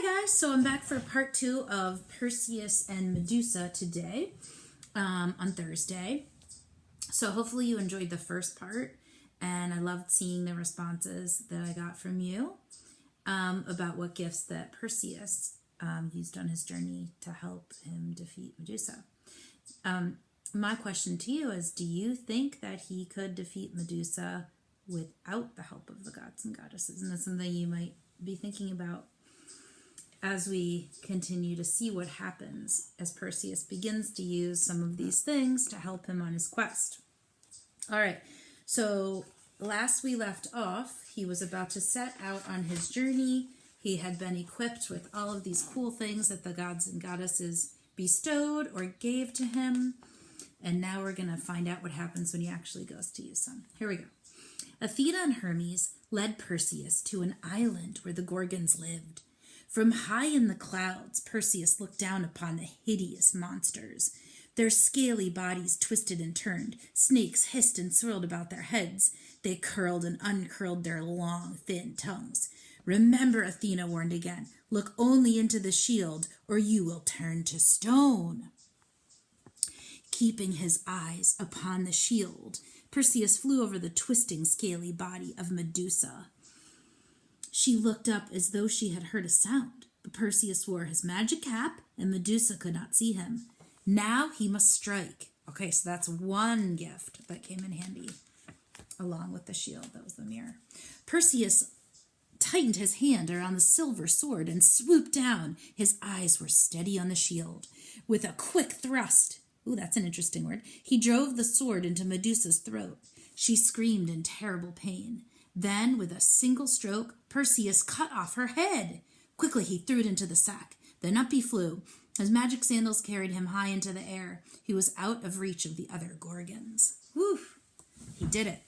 guys, so I'm back for part 2 of Perseus and Medusa today, on Thursday. So hopefully you enjoyed the first part, and I loved seeing the responses that I got from you about what gifts that Perseus used on his journey to help him defeat Medusa. My question to you is, do you think that he could defeat Medusa without the help of the gods and goddesses? And that's something you might be thinking about as we continue to see what happens as Perseus begins to use some of these things to help him on his quest. All right, so last we left off, he was about to set out on his journey. He had been equipped with all of these cool things that the gods and goddesses bestowed or gave to him. And now we're going to find out what happens when he actually goes to use some. Here we go. Athena and Hermes led Perseus to an island where the Gorgons lived. From high in the clouds, Perseus looked down upon the hideous monsters. Their scaly bodies twisted and turned. Snakes hissed and swirled about their heads. They curled and uncurled their long, thin tongues. Remember, Athena warned again, look only into the shield, or you will turn to stone. Keeping his eyes upon the shield, Perseus flew over the twisting, scaly body of Medusa. She looked up as though she had heard a sound, but Perseus wore his magic cap, and Medusa could not see him. Now he must strike. Okay, so that's one gift that came in handy, along with the shield. That was the mirror. Perseus tightened his hand around the silver sword and swooped down. His eyes were steady on the shield. With a quick thrust, ooh, that's an interesting word, he drove the sword into Medusa's throat. She screamed in terrible pain. Then, with a single stroke, Perseus cut off her head. Quickly, he threw it into the sack. Then up he flew. His magic sandals carried him high into the air. He was out of reach of the other Gorgons. Whew! He did it.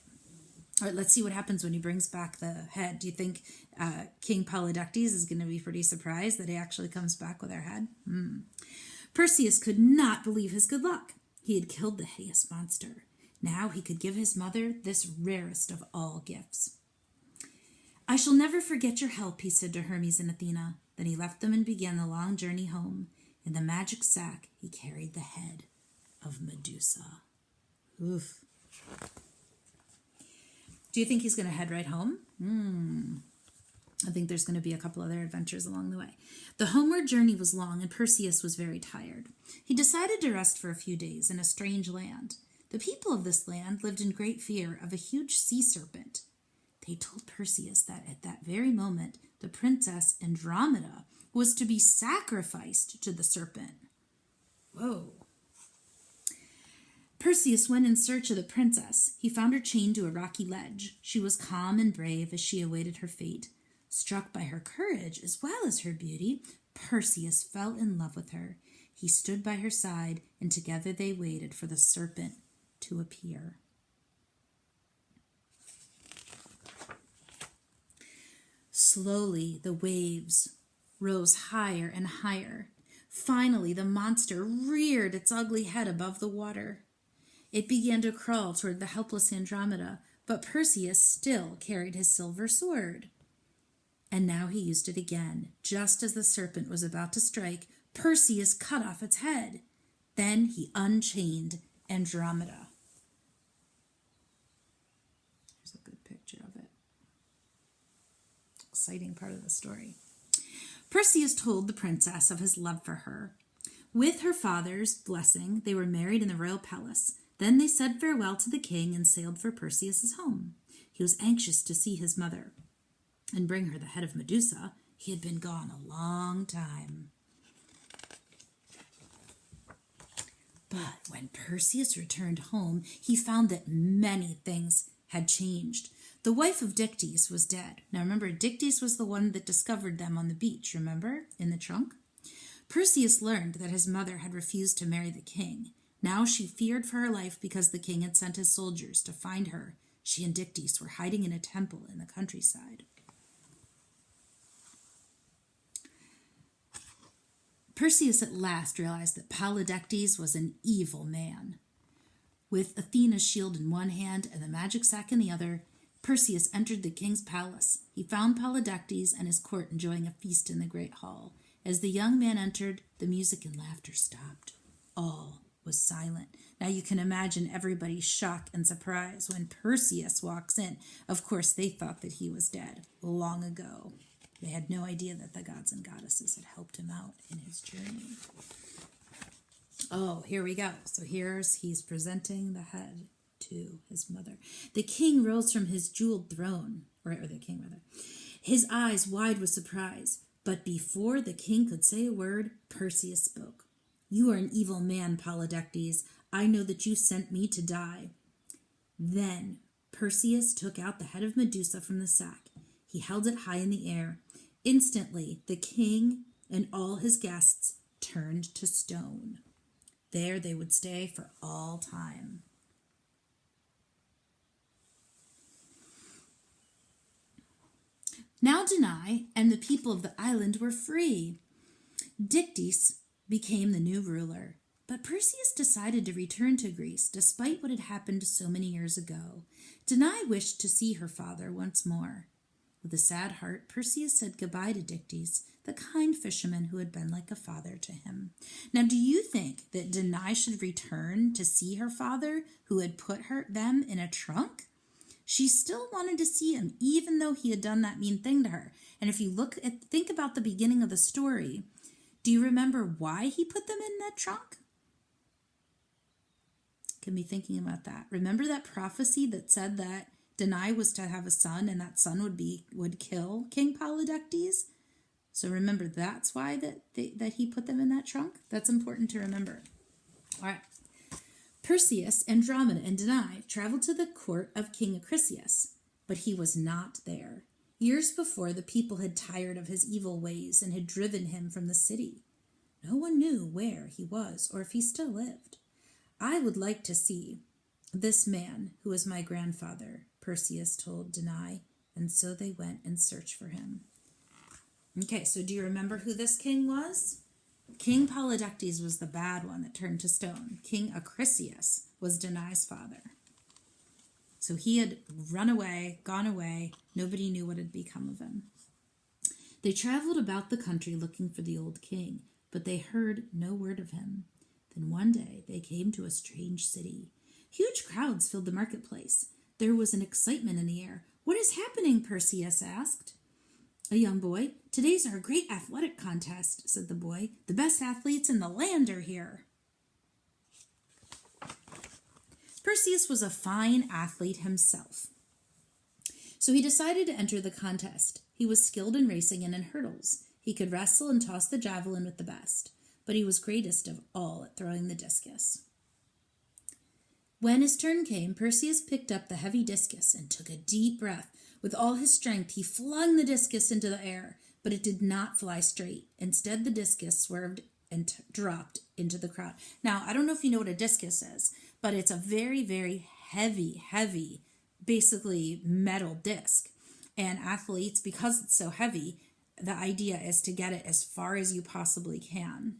All right, let's see what happens when he brings back the head. Do you think King Polydectes is going to be pretty surprised that he actually comes back with our head? Perseus could not believe his good luck. He had killed the hideous monster. Now he could give his mother this rarest of all gifts. I shall never forget your help, he said to Hermes and Athena. Then he left them and began the long journey home. In the magic sack, he carried the head of Medusa. Oof. Do you think he's going to head right home? I think there's going to be a couple other adventures along the way. The homeward journey was long, and Perseus was very tired. He decided to rest for a few days in a strange land. The people of this land lived in great fear of a huge sea serpent. They told Perseus that at that very moment, the princess Andromeda was to be sacrificed to the serpent. Whoa. Perseus went in search of the princess. He found her chained to a rocky ledge. She was calm and brave as she awaited her fate. Struck by her courage as well as her beauty, Perseus fell in love with her. He stood by her side, and together they waited for the serpent to appear. Slowly, the waves rose higher and higher. Finally, the monster reared its ugly head above the water. It began to crawl toward the helpless Andromeda, but Perseus still carried his silver sword. And now he used it again. Just as the serpent was about to strike, Perseus cut off its head. Then he unchained Andromeda. Here's a good picture of it. Exciting part of the story. Perseus told the princess of his love for her. With her father's blessing, they were married in the royal palace. Then they said farewell to the king and sailed for Perseus's home. He was anxious to see his mother and bring her the head of Medusa. He had been gone a long time. But when Perseus returned home, he found that many things had changed. The wife of Dictys was dead. Now remember, Dictys was the one that discovered them on the beach, remember, in the trunk? Perseus learned that his mother had refused to marry the king. Now she feared for her life because the king had sent his soldiers to find her. She and Dictys were hiding in a temple in the countryside. Perseus at last realized that Polydectes was an evil man. With Athena's shield in one hand and the magic sack in the other, Perseus entered the king's palace. He found Polydectes and his court enjoying a feast in the great hall. As the young man entered, the music and laughter stopped. All was silent. Now you can imagine everybody's shock and surprise when Perseus walks in. Of course, they thought that he was dead long ago. They had no idea that the gods and goddesses had helped him out in his journey. Oh, here we go. So he's presenting the head to his mother. The king rose from his jeweled throne, or the king rather, his eyes wide with surprise. But before the king could say a word, Perseus spoke. You are an evil man, Polydectes. I know that you sent me to die. Then Perseus took out the head of Medusa from the sack. He held it high in the air. Instantly, the king and all his guests turned to stone. There they would stay for all time. Now Danae and the people of the island were free. Dictys became the new ruler. But Perseus decided to return to Greece despite what had happened so many years ago. Danae wished to see her father once more. With a sad heart, Perseus said goodbye to Dictys, the kind fisherman who had been like a father to him. Now, do you think that Danae should return to see her father who had put them in a trunk? She still wanted to see him, even though he had done that mean thing to her. And if you think about the beginning of the story, do you remember why he put them in that trunk? Can be thinking about that. Remember that prophecy that said that Danae was to have a son, and that son would kill King Polydectes? So remember, that's why that he put them in that trunk. That's important to remember. All right. Perseus, Andromeda, and Danae traveled to the court of King Acrisius, but he was not there. Years before, the people had tired of his evil ways and had driven him from the city. No one knew where he was or if he still lived. I would like to see this man who is my grandfather, Perseus told Danae, and so they went and searched for him. Okay, so do you remember who this king was? King Polydectes was the bad one that turned to stone. King Acrisius was Danae's father. So he had run away, gone away. Nobody knew what had become of him. They traveled about the country looking for the old king, but they heard no word of him. Then one day they came to a strange city. Huge crowds filled the marketplace. There was an excitement in the air. What is happening? Perseus asked. A young boy. Today's our great athletic contest, said the boy. The best athletes in the land are here. Perseus was a fine athlete himself, so he decided to enter the contest. He was skilled in racing and in hurdles. He could wrestle and toss the javelin with the best, but he was greatest of all at throwing the discus. When his turn came, Perseus picked up the heavy discus and took a deep breath. With all his strength, he flung the discus into the air, but it did not fly straight. Instead, the discus swerved and dropped into the crowd. Now, I don't know if you know what a discus is, but it's a very, very heavy, basically metal disc. And athletes, because it's so heavy, the idea is to get it as far as you possibly can.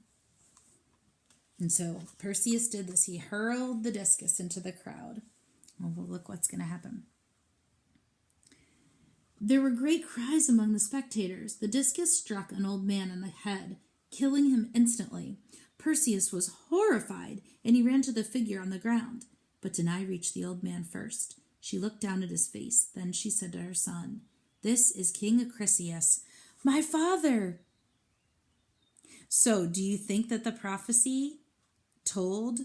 And so Perseus did this. He hurled the discus into the crowd. Well, look what's going to happen. There were great cries among the spectators. The discus struck an old man on the head, killing him instantly. Perseus was horrified, and he ran to the figure on the ground. But Danae reached the old man first. She looked down at his face. Then she said to her son, "This is King Acrisius, my father." So, do you think that the prophecy told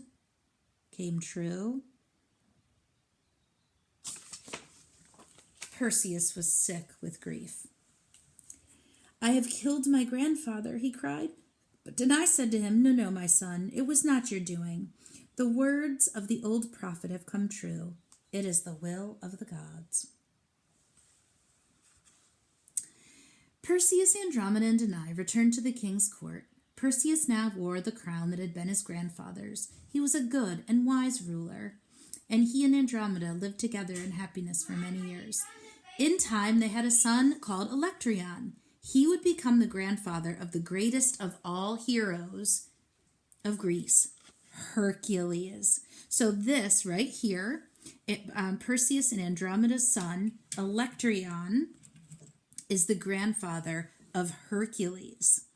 came true? Perseus was sick with grief. "I have killed my grandfather," he cried. But Danae said to him, No, my son, it was not your doing. The words of the old prophet have come true. It is the will of the gods. Perseus, Andromeda, and Danae returned to the king's court. Perseus now wore the crown that had been his grandfather's. He was a good and wise ruler, and he and Andromeda lived together in happiness for many years. In time, they had a son called Electryon. He would become the grandfather of the greatest of all heroes of Greece, Hercules. So this right here, Perseus and Andromeda's son, Electrion is the grandfather of Hercules.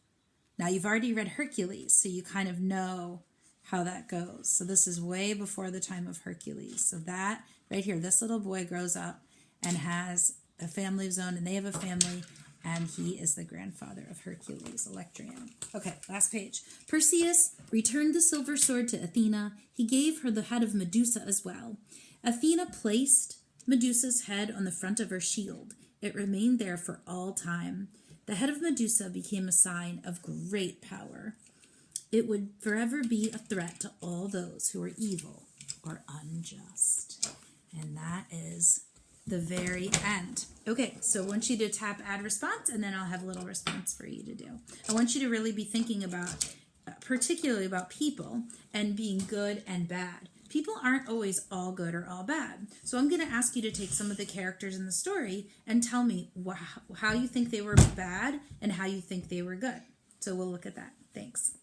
Now, you've already read Hercules, so you kind of know how that goes. So this is way before the time of Hercules. So that right here, this little boy grows up and has a family of his own, and they have a family, and he is the grandfather of Hercules, Electrion. Okay, last page. Perseus returned the silver sword to Athena. He gave her the head of Medusa as well. Athena placed Medusa's head on the front of her shield. It remained there for all time. The head of Medusa became a sign of great power. It would forever be a threat to all those who are evil or unjust. And that is the very end. Okay, so I want you to tap add response, and then I'll have a little response for you to do. I want you to really be thinking about, particularly about people and being good and bad. People aren't always all good or all bad. So I'm going to ask you to take some of the characters in the story and tell me how you think they were bad and how you think they were good. So we'll look at that. Thanks.